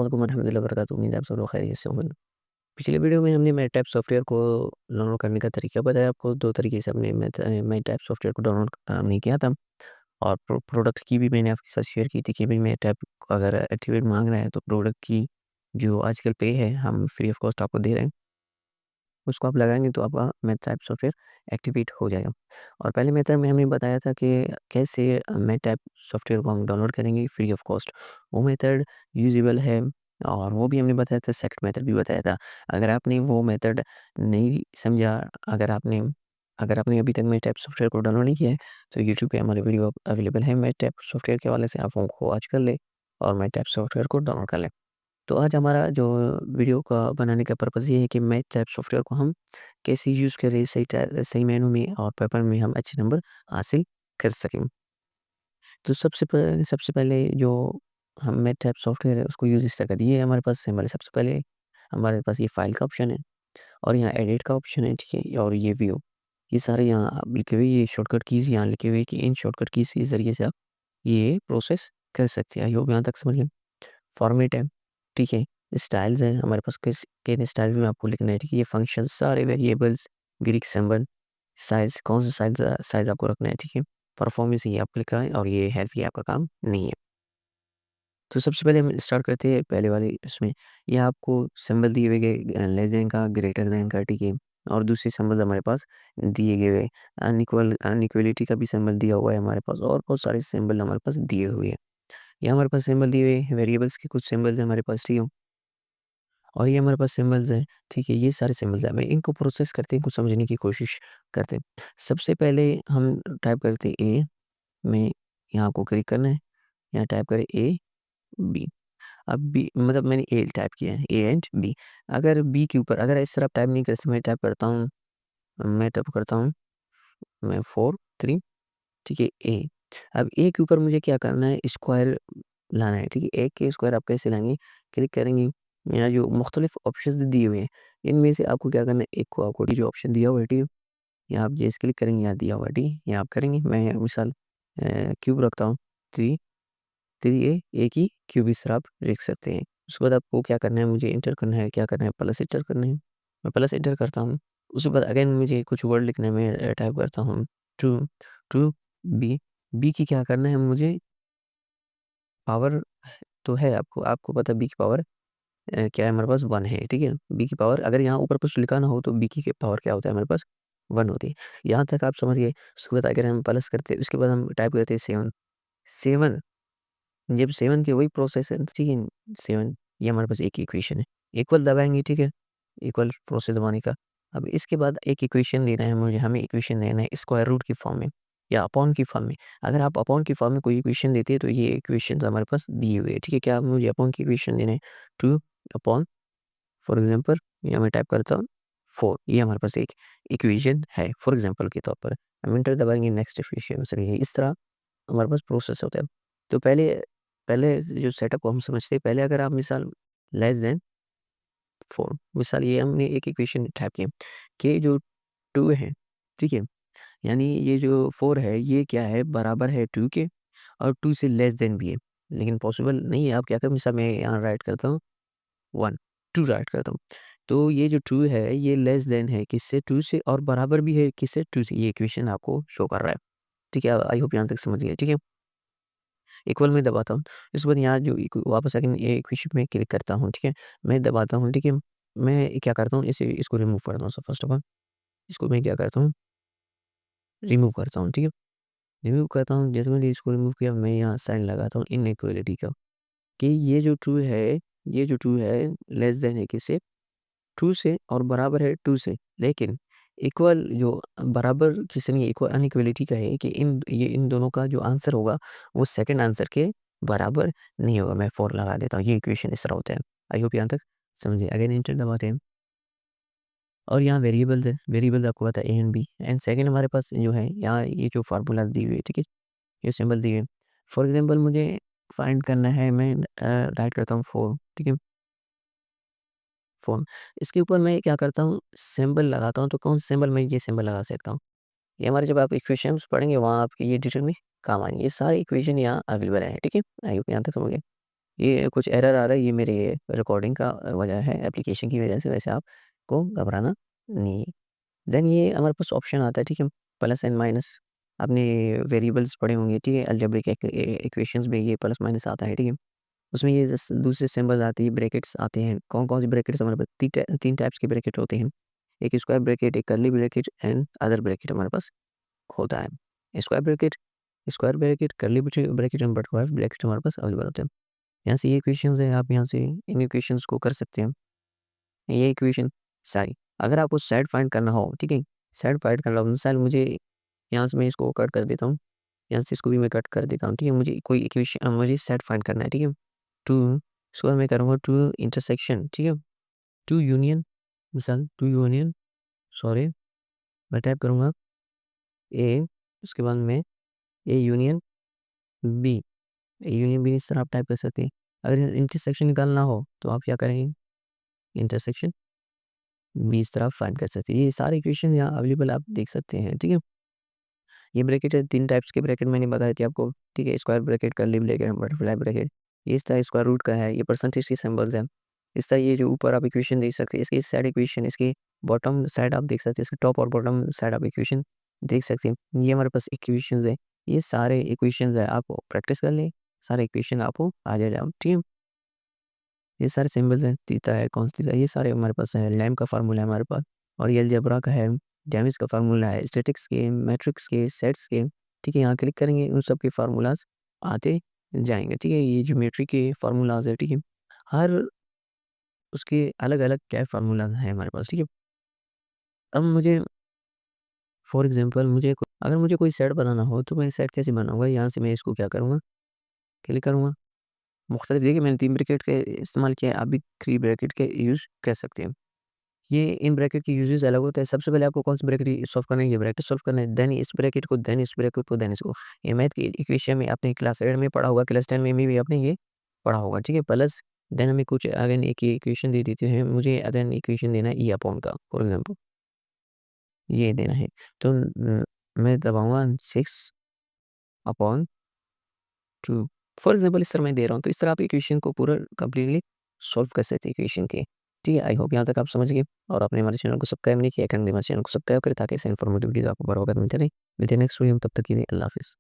अस्सलामुअलैकुम वरहमतुल्लाहि वबरकातुहू। उम्मीद है आप सब लोग खैरियत से होंगे। पिछले वीडियो में हमने मेटैप सॉफ्टवेयर को डाउनलोड करने का तरीका बताया आपको। 2 तरीके से हमने मेटैप सॉफ्टवेयर को डाउनलोड हमने किया था और प्रोडक्ट की भी मैंने आपके साथ शेयर की थी कि भाई मेटैप अगर एक्टिवेट माँग रहा है तो प्रोडक्ट की जो आजकल पे है हम फ्री ऑफ कॉस्ट आपको दे रहे हैं। उसको आप लगाएँगे तो आपका मेटैप सॉफ्टवेयर एक्टिवेट हो जाएगा। और पहले मेथड में हमने बताया था कि कैसे मेटैप सॉफ्टवेयर को हम डाउनलोड करेंगे फ्री ऑफ कॉस्ट। वो मेथड यूज़ेबल है और वो भी हमने बताया था, सेकंड मेथड भी बताया था। अगर आपने वो मेथड नहीं समझा, अगर आपने अभी तक मेटैप सॉफ्टवेयर को डाउनलोड नहीं किया है, तो यूट्यूब पे हमारे वीडियो अवेलेबल है मेटैप सॉफ्टवेयर के हवाले से, आप उनको वॉच कर लें और मेटैप सॉफ्टवेयर को डाउनलोड कर लें। तो आज हमारा जो वीडियो का बनाने का पर्पज़ ये है कि मेटैप सॉफ्टवेयर को हम कैसे यूज़ करें सही मायनों में और पेपर में हम अच्छे नंबर हासिल कर सकें। तो सबसे पहले जो हम मेटैप सॉफ्टवेयर है उसको यूज़ इस तरह करिए। हमारे पास हमारे सबसे पहले हमारे पास ये फ़ाइल का ऑप्शन है और यहाँ एडिट का ऑप्शन है, ठीक है? और ये व्यू, ये सारे यहाँ आप लिखे हुए, ये शॉर्टकट कीज़ यहाँ लिखे हुए कि इन शॉर्टकट कीज़ के ज़रिए से आप ये प्रोसेस कर सकते हैं। आई होप यहाँ तक समझ गए। फॉर्मेट है, ठीक है? स्टाइल्स हैं हमारे पास, किन स्टाइल में आपको लिखना है, ठीक है? ये फंक्शंस, सारे वेरिएबल्स, ग्रीक सिंबल, साइज़, कौन सा साइज़ आपको रखना है, ठीक है? परफॉर्मेंस ये आपको लिखा है और ये हेल्प, ये आपका काम नहीं है। तो सबसे पहले हम स्टार्ट करते हैं पहले वाली उसमें। ये आपको सिंबल दिए हुए गए लेस देन का, ग्रेटर देन का, ठीक है? और दूसरे सिंबल हमारे पास दिए गए हुए, अनइक्वालिटी का भी सिंबल दिया हुआ है हमारे पास और बहुत सारे सिंबल हमारे पास दिए हुए हैं। ये हमारे पास सिंबल दिए हुए हैं, वेरिएबल्स के कुछ सिंबल्स हैं हमारे पास, ठीक है? और ये हमारे पास सिंबल्स हैं, ठीक है? ये सारे सिंबल्स हैं। हमें इनको प्रोसेस करते हैं, इनको समझने की कोशिश करते हैं। सबसे पहले हम टाइप करते हैं ए में, यहाँ आपको क्लिक करना है, यहाँ टाइप करें ए, बी। अब बी मतलब मैंने ए टाइप किया है, ए एंड बी। अगर बी के ऊपर अगर इस तरह आप टाइप नहीं कर सकते, मैं टाइप करता हूँ, मैं 4 3, ठीक है? ए। अब ए के ऊपर मुझे क्या करना है, स्क्वायर लाना है, ठीक है? ए के स्क्वायर आप कैसे लाएँगे? क्लिक करेंगे, यहाँ जो मुख्तलिफ ऑप्शंस दिए हुए हैं, इनमें से आपको क्या करना है, एक को आपको जो ऑप्शन दिया हुआ है, ठीक है? यहाँ आप जैसे क्लिक करेंगे, यहाँ दिया हुआ है, ठीक है? यहाँ आप करेंगे, मैं मिसाल क्यूब रखता हूँ, 3 3 ए की क्यूब इस तरह आप लिख सकते हैं। उसके बाद आपको क्या करना है, मुझे एंटर करना है, क्या करना है, प्लस एंटर करना है। मैं प्लस एंटर करता हूँ। उसके बाद अगेन मुझे कुछ वर्ड लिखना है, मैं टाइप करता हूँ टू टू बी। बी की क्या करना है मुझे, पावर तो है आपको आपको पता है बी की पावर क्या है हमारे पास 1 है, ठीक है? बी की पावर अगर यहाँ ऊपर कुछ लिखा ना हो तो बी की पावर क्या होता है हमारे पास 1 होती है। यहाँ तक आप समझ गए। उसके बाद अगर हम प्लस करते हैं, उसके बाद हम टाइप करते हैं 7 7 जब 7 की वही प्रोसेस है, ठीक है? 7 ये हमारे पास एक इक्वेशन है। इक्वल दबाएँगे, ठीक है? इक्वल प्रोसेस दबाने का। अब इसके बाद एक इक्वेशन देना है मुझे, हमें इक्वेशन देना है स्क्वायर रूट की फॉर्म में या अपॉन की फॉर्म में। अगर आप अपॉन की फॉर्म में कोई इक्वेशन देते हैं तो ये इक्वेशंस हमारे पास दिए हुए हैं, ठीक है? क्या मुझे अपॉन की इक्वेशन देना है, 2 अपॉन फॉर एग्ज़ाम्पल यहाँ मैं टाइप करता हूँ 4, ये हमारे पास एक इक्वेशन है फॉर एग्ज़ाम्पल के तौर पर। हम एंटर दबाएँगे, नेक्स्ट इक्वेशन से इस तरह हमारे पास प्रोसेस होता है। तो पहले पहले जो सेटअप को हम समझते हैं, पहले अगर आप मिसाल लेस देन 4 मिसाल ये हमने एक इक्वेशन टाइप की कि जो 2 है, ठीक है? यानी ये जो 4 है ये क्या है, बराबर है 2 के और 2 से लेस देन भी है। लेकिन पॉसिबल नहीं है, आप क्या करें, मिसाल मैं यहाँ राइट करता हूँ 1 2 राइट करता हूँ। तो ये जो 2 है ये लेस देन है किससे, 2 से, और बराबर भी है किससे, 2 से। ये इक्वेशन आपको शो कर रहा है, ठीक है? आई होप यहाँ तक समझ गए, ठीक है? इक्वल में दबाता हूँ। इसके बाद यहाँ जो वापस आके मैं ये इक्वेशन में क्लिक करता हूँ, ठीक है? मैं दबाता हूँ, ठीक है? मैं क्या करता हूँ, इसे इसको रिमूव करता हूँ। फर्स्ट ऑफ ऑल इसको मैं क्या करता हूँ, रिमूव करता हूँ, ठीक है? रिमूव करता हूँ, जैसे मैंने इसको रिमूव किया मैं यहाँ साइन लगाता हूँ इनइक्वालिटी का, कि ये जो 2 है लेस देन है किससे, 2 से, और बराबर है 2 से। लेकिन इक्वल जो बराबर किसी नहीं, इक्वल अनइक्वालिटी का है कि इन दोनों का जो आंसर होगा वो सेकंड आंसर के बराबर नहीं होगा। मैं 4 लगा देता हूँ, ये इक्वेशन इस तरह होता है। आई होप यहाँ तक समझे। अगेन एंटर दबाते हैं और यहाँ वेरिएबल्स है, वेरिएबल्स आपको पता है A and B. And second हमारे पास जो है यहाँ ये जो फार्मूला दी हुई है, ठीक है? ये सिंबल दिए। फॉर एग्जांपल मुझे फाइंड करना है, मैं राइट करता हूँ 4, ठीक है? फ़ोन, इसके ऊपर मैं क्या करता हूँ, सिंबल लगाता हूँ। तो कौन सा सिंबल, मैं ये सिंबल लगा सकता हूँ। ये हमारे जब आप इक्वेशंस पढ़ेंगे वहाँ आपके ये डिटेल में काम आएँगे। ये सारे इक्वेशन यहाँ अवेलेबल है, ठीक है? आई होप यहाँ तक समझ गए। ये कुछ एरर आ रहा है, ये मेरे रिकॉर्डिंग का वजह है, एप्लीकेशन की वजह से, वैसे आपको घबराना नहीं है। देन ये हमारे पास ऑप्शन आता है, ठीक है, प्लस एंड माइनस। आपने वेरिएबल्स पढ़े होंगे, ठीक है, अलजेब्रिक इक्वेशंस में ये प्लस माइनस आता है, ठीक है। उसमें ये दूसरे सिंबल्स आती है, ब्रैकेट्स आते हैं। कौन कौन सी ब्रैकेट्स हमारे पास? तीन टाइप्स के ब्रैकेट होते हैं। एक स्क्वायर ब्रैकेट, एक curly bracket and other bracket हमारे पास होता है। Square bracket, curly bracket and butterfly bracket हमारे पास अवेलेबल होते हैं। यहाँ से ये इक्वेशंस है, आप यहाँ से इन इक्वेशंस को कर सकते हैं। ये इक्वेशन सारी, अगर आपको साइड फाइंड करना हो, ठीक है, साइड फाइंड करना हो, मिसाल मुझे यहाँ से मैं इसको कट कर देता हूँ, यहाँ से इसको भी मैं कट कर देता हूँ, ठीक है। मुझे कोई इक्वेशन, मुझे साइड फाइंड करना है, ठीक है। टू, इसको मैं करूँगा टू इंटरसेक्शन, ठीक है, टू यूनियन, मिसाल टू यूनियन, सॉरी, मैं टाइप करूँगा ए, उसके बाद में A union B, A union B, इस तरह आप टाइप कर सकते हैं। अगर इंटरसेक्शन निकालना हो तो आप क्या करेंगे, इंटरसेक्शन बी इस तरह फाइंड कर सकते हैं। ये सारे इक्वेशन यहाँ अवेलेबल आप देख सकते हैं, ठीक है। ये ब्रैकेट है, 3 टाइप्स के ब्रैकेट मैंने बताए थे आपको, ठीक है, square bracket, curly bracket, butterfly bracket. ये इस तरह स्क्वायर रूट का है, ये परसेंटेज के सिंबल्स हैं। इस तरह ये जो ऊपर आप इक्वेशन देख सकते हैं, इसकी इस साइड इक्वेशन, इसकी बॉटम साइड आप देख सकते हैं, इसके टॉप और बॉटम साइड आप इक्वेशन देख सकते हैं। ये हमारे पास इक्वेशंस है, ये सारे इक्वेशंस है, आप प्रैक्टिस कर लें, सारे इक्वेशन आपको आ जाए, ठीक है। ये सारे सिंबल्स हैं, थीटा है, कॉस थीटा, ये सारे हमारे पास हैं। लैम्ब का फार्मूला है हमारे पास, और ये अलजेब्रा का है, डैमिज का फार्मूला है, स्टैटिक्स के, मैट्रिक्स के, सेट्स के, ठीक है। यहाँ क्लिक करेंगे, उन सब के फार्मूलाज आते जाएंगे, ठीक है। ये ज्योमेट्री के फार्मूलाज है, ठीक है, हर उसके अलग अलग क्या फार्मूलाज हैं हमारे पास, ठीक है। अब मुझे फॉर एग्जांपल अगर मुझे कोई सेट बनाना हो तो मैं सेट कैसे बनाऊंगा? यहाँ से मैं इसको क्या करूँगा, क्लिक करूँगा। मुख्तलिफ, देखिए मैंने 3 ब्रैकेट के इस्तेमाल किया है, आप भी 3 ब्रैकेट के यूज़ कर सकते हैं। ये इन ब्रैकेट की यूजेस अलग होता है। सबसे पहले आपको कौन सी ब्रैकेट सॉल्व करना है, ये ब्रैकेट सॉल्व करना है, देन इस ब्रैकेट को, देन इस ब्रैकेट को, देन इसको। ये मैथ की इक्वेशन में आपने क्लास 8 में पढ़ा होगा, क्लास 10 में भी आपने ये पढ़ा होगा, ठीक है। प्लस देन हमें कुछ अगेन एक इक्वेशन दे देते हैं, मुझे अगेन इक्वेशन देना है ई अपॉन का, फॉर एग्जांपल ये देना है, तो मैं दबाऊंगा 6 अपॉन 2, फॉर एग्जांपल इस तरह मैं दे रहा हूँ। तो इस तरह आप इक्वेशन को पूरा कंप्लीटली सॉल्व कर सकते हैं इक्वेशन के, ठीक है। आई होप यहाँ तक आप समझ गए, और आपने हमारे चैनल को सब्सक्राइब नहीं किया, हमारे चैनल को सब्सक्राइब करें ताकि ऐसे इन्फॉर्मेटिव वीडियो आपको बराबर मिलते रहे। मिलते हैं नेक्स्ट वीडियो में, तब तक के लिए अल्लाह हाफिज़।